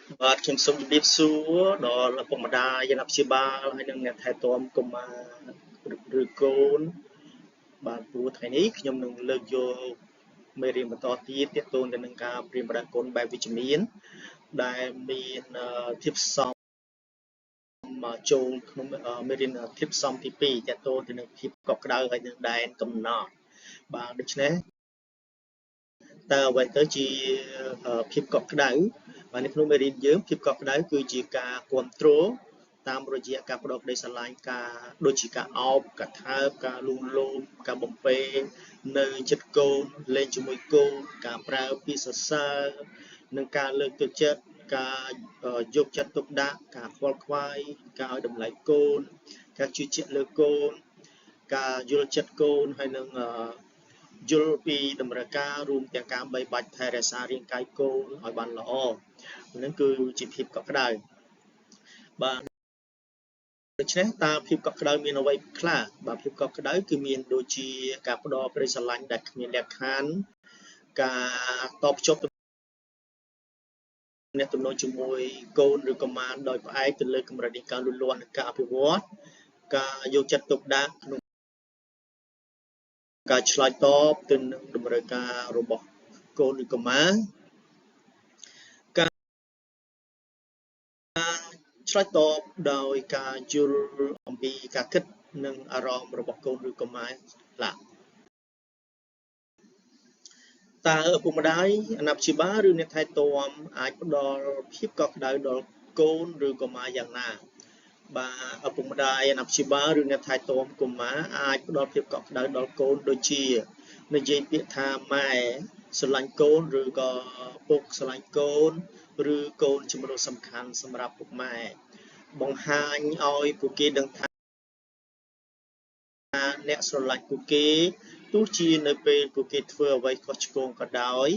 បាទខ្ញុំសូមជម្រាបសួរដល់ឪពុកម្ដាយអ្នកព្យាបាលហើយនិងអ្នកថែទាំកុមារឬកូនបាទព្រោះថ្ងៃនេះខ្ញុំនឹងលើកយកមេរៀនបន្តទៀតទាក់ទងទៅនឹងការព្រៀនប្រដៅកូនបែបវិជ្ជមានដែលមានធាតុផ្សំចូលក្នុងមេរៀនធាតុផ្សំទី2ទាក់ទងទៅនឹងភាពកក់ក្ដៅហើយនិងដែនកំណត់បាទដូច្នេះតើអ្វីទៅជាភាពកក់ក្ដៅបាទនៅក្នុងមេរៀនយើងភាពកក់ក្ដៅគឺជាការគ្រប់គ្រងតាមរយៈការផ្ដោតក្តីស្រឡាញ់ការដូចជាការអោបការថើបការលួងលោមការបំពេនៅចិត្តកូនលេងជាមួយកូនការប្រើពាក្យសរសើរនិងការលើកទឹកចិត្តការយកចិត្តទុកដាក់ការខ្វល់ខ្វាយការឲ្យតម្លៃកូនការជឿជាក់លើកូនការយល់ចិត្តកូនហើយនឹងយល់ពីតម្រូវការរួមទាំងការបីបាច់ថែរក្សារាងកាយកូនឲ្យបានល្អនឹងគឺជាភាពកក់ក្ដៅបាទដូច្នេះតើភាពកក់ក្ដៅមានអ្វីខ្លះបាទភាពកក់ក្ដៅគឺមានដូចជាការផ្ដល់ក្តីស្រឡាញ់ដែលគ្មានលក្ខខណ្ឌការតបភ្ជាប់អ្នកទំនងជាមួយកូនឬកុមារដោយផ្អែកទៅលើកម្រិតនៃការលូតលាស់និងការអភិវឌ្ឍការយកចិត្តទុកដាក់ក្នុងការឆ្លើយតបទៅនឹងតម្រូវការរបស់កូនឬកុមារឆ្លើយតបដោយការយល់អំពីការគិតនិងអារម្មណ៍របស់កូនឬកុមារខ្លះតើឪពុកម្ដាយអាណាព្យាបាលឬអ្នកថែទាំអាចផ្ដល់ភាពកក់ក្ដៅដល់កូនឬកុមារយ៉ាងណាបាទឪពុកម្ដាយអាណាព្យាបាលឬអ្នកថែទាំកុមារអាចផ្ដល់ភាពកក់ក្ដៅដល់កូនដូចជានិយាយពាក្យថាម៉ែស្រឡាញ់កូនឬក៏ពុកស្រឡាញ់កូនឬកូនជាមនុស្សសំខាន់សម្រាប់ពុកម៉ែបង្ហាញឲ្យពួកគេដឹងថាអ្នកស្រឡាញ់ពួកគេទោះជានៅពេលពួកគេធ្វើអ្វីខុសឆ្គងក៏ដោយ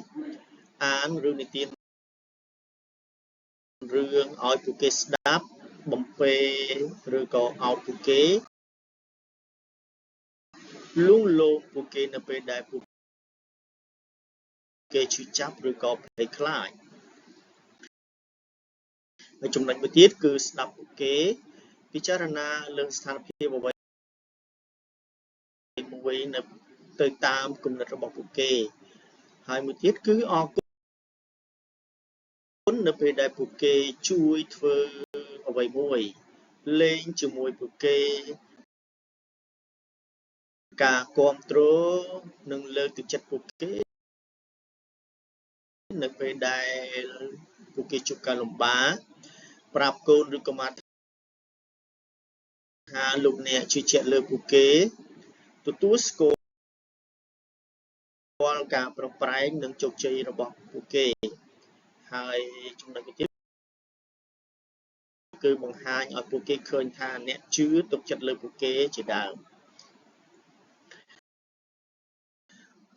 អានរឿងនិទានរឿងឲ្យពួកគេស្ដាប់បំពេឬក៏ឲ្យពួកគេលួងលោមពួកគេនៅពេលដែលពួកគេឈឺចាប់ឬក៏ភ័យខ្លាចហើយចំណុចមួយទៀតគឺស្ដាប់ពួកគេពិចារណាលើស្ថានភាពអ្វីមួយនៅទៅតាមគំនិតរបស់ពួកគេហើយមួយទៀតគឺអរគុណនៅពេលដែលពួកគេជួយធ្វើអ្វីមួយលេងជាមួយពួកគេការគាំទ្រនិងលើកទឹកចិត្តពួកគេនៅពេលដែលពួកគេជួបការលំបាកប្រាប់កូនឬកុមារថាលោកអ្នកជឿជាក់លើពួកគេទទួលស្គាល់ការប្រឹងប្រែងនិងជោគជ័យរបស់ពួកគេហើយចំណុចទៀតគឺបង្ហាញឲ្យពួកគេឃើញថាអ្នកជឿទុកចិត្តលើពួកគេជាដើម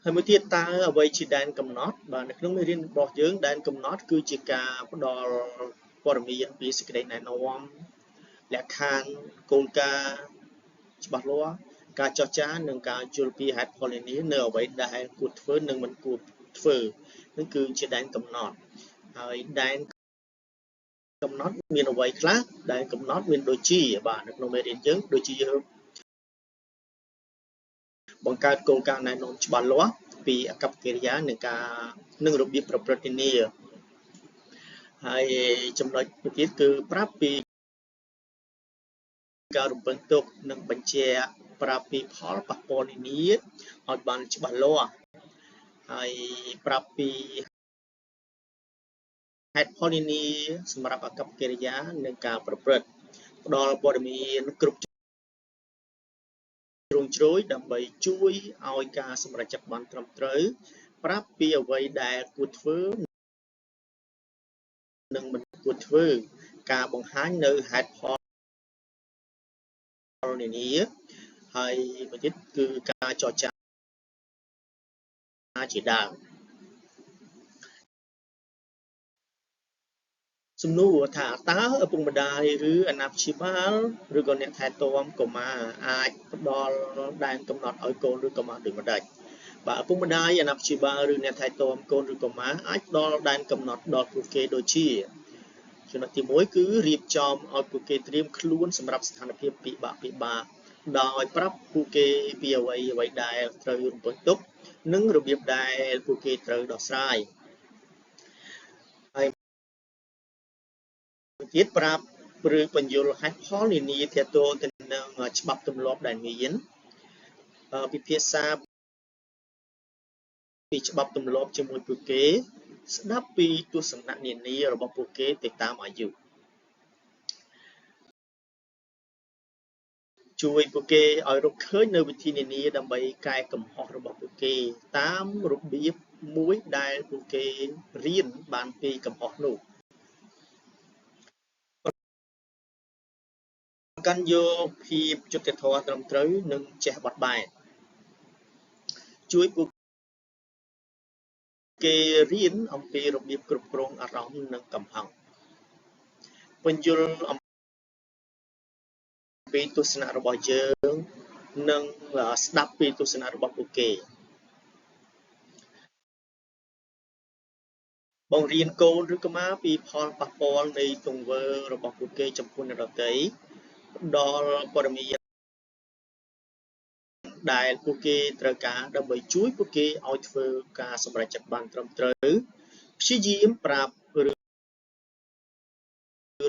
ហើយមួយទៀតតើអ្វីជាដែនកំណត់បាទនៅក្នុងមេរៀនរបស់យើងដែនកំណត់គឺជាការផ្ដល់ព័ត៌មានពីសេចក្តីណែនាំលក្ខខណ្ឌគោលការណ៍ច្បាស់លាស់ការចរចានិងការយល់ពីហេតុផលនានានៅអ្វីដែលគួរធ្វើនិងមិនគួរធ្វើនឹងគឺជាដែនកំណត់ហើយដែនកំណត់មានអ្វីខ្លះដែនកំណត់មានដូចជាបាទនៅក្នុងមេរៀនយើងដូចជាបង្កើតគោលការណ៍ណែនាំច្បាស់លាស់ពីអាកប្បកិរិយានិងរបៀបប្រព្រឹត្តនានាហើយចំណុចមួយទៀតគឺប្រាប់ពីការរំពឹងទុកនិងបញ្ជាក់ប្រាប់ពីផលប៉ះពាល់នានាឲ្យបានច្បាស់លាស់ហើយប្រាប់ពីហេតុផលនានាសម្រាប់អាកប្បកិរិយានិងការប្រព្រឹត្តផ្ដល់ព័ត៌មានគ្រប់ជ្រុងជ្រោយដើម្បីជួយឲ្យការសម្រេចចិត្តបានត្រឹមត្រូវប្រាប់ពីអ្វីដែលគួរធ្វើនិងមិនគួរធ្វើការបង្ហាញនៅហេតុផលនានាហើយមួយទៀតគឺការចរចាជាដើមសំណួរថាតើឪពុកម្ដាយឬអាណាព្យាបាលឬក៏អ្នកថែទាំកុមារអាចផ្ដល់ដែនកំណត់ឲ្យកូនឬកុមារដូចម្ដេចបាទឪពុកម្ដាយអាណាព្យាបាលឬអ្នកថែទាំកូនឬកុមារអាចផ្ដល់ដែនកំណត់ដល់ពួកគេដូចជា ចំណុចទី1គឺរៀបចំឲ្យពួកគេត្រៀមខ្លួនសម្រាប់ស្ថានភាពពិបាកដោយប្រាប់ពួកគេពីអ្វីដែលត្រូវរំពឹងទុកនិងរបៀបដែលពួកគេត្រូវដោះស្រាយហើយទៀតប្រាប់ឬបញ្យល់ហេតុផលនានាទាក់ទងទៅនឹងច្បាប់ទម្លាប់ដែលមានពិភាក្សាពីច្បាប់ទម្លាប់ជាមួយពួកគេស្ដាប់ពីទស្សនៈនានារបស់ពួកគេទៅតាមអាយុជួយពួកគេឲ្យរកឃើញនៅវិធីនានាដើម្បីកែកំហុសរបស់ពួកគេតាមរបៀបមួយដែលពួកគេរៀនបានពីកំហុសនោះកាន់យកភាពយុត្តិធម៌ត្រឹមត្រូវនិងចេះបត់បែនជួយពួកគេរៀនអំពីរបៀបគ្រប់គ្រងអារម្មណ៍និងកំហឹងពន្យល់អំពីទស្សនៈរបស់យើងនិងស្ដាប់ពីទស្សនៈរបស់ពួកគេបង្រៀនកូនឬកុមារពីផលប៉ះពាល់នៃទង្វើរបស់ពួកគេចំពោះអ្នកដទៃផ្ដល់ព័ត៌មានដែលពួកគេត្រូវការដើម្បីជួយពួកគេឲ្យធ្វើការសម្រេចចិត្តបានត្រឹមត្រូវព្យាយាមប្រាប់ឬ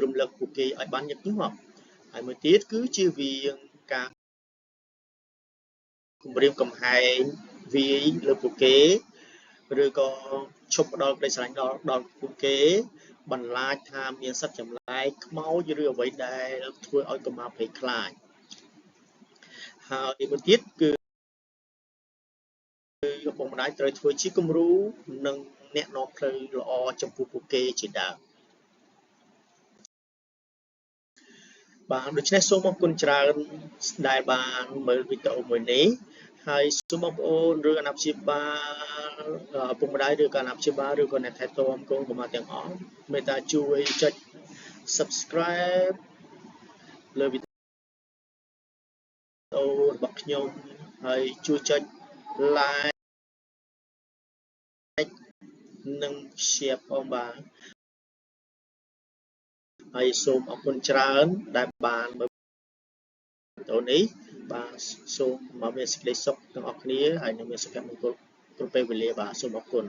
រំលឹកពួកគេឲ្យបានញឹកញាប់ហើយមួយទៀតគឺជៀសវាងការគំរាមកំហែងវាយលើពួកគេឬក៏ឈប់ផ្ដល់ក្តីស្រឡាញ់ដល់ពួកគេបន្លាចថាមានសិទ្ធិចម្លែកខ្មោចឬអ្វីដែលធ្វើឲ្យកុមារភ័យខ្លាចហើយមួយទៀតគឺឪពុកម្ដាយត្រូវធ្វើជាគំរូនិងអ្នកនាំផ្លូវល្អចំពោះពួកគេជាដើមបាទដូច្នេះសូមអរគុណច្រើនដែលបានមើលវីដេអូមួយនេះហើយសូមបងប្អូនឬអាណាព្យាបាលឪពុកម្ដាយឬក៏អាណាព្យាបាលឬក៏អ្នកថែទាំកូនកុមារទាំងអស់មេត្តាជួយចុច Subscribe លើវីដេអូរបស់ខ្ញុំហើយជួយចុច Like និង Share ផងបាទហើយសូមអរគុណច្រើនដែលបានមើលវីដេអូនេះបាទសូមមកមានសេចក្តីសុខទាំងអស់គ្នាហើយនឹងមានសុភមង្គលគ្រប់ពេលវេលាបាទសូមអរគុណ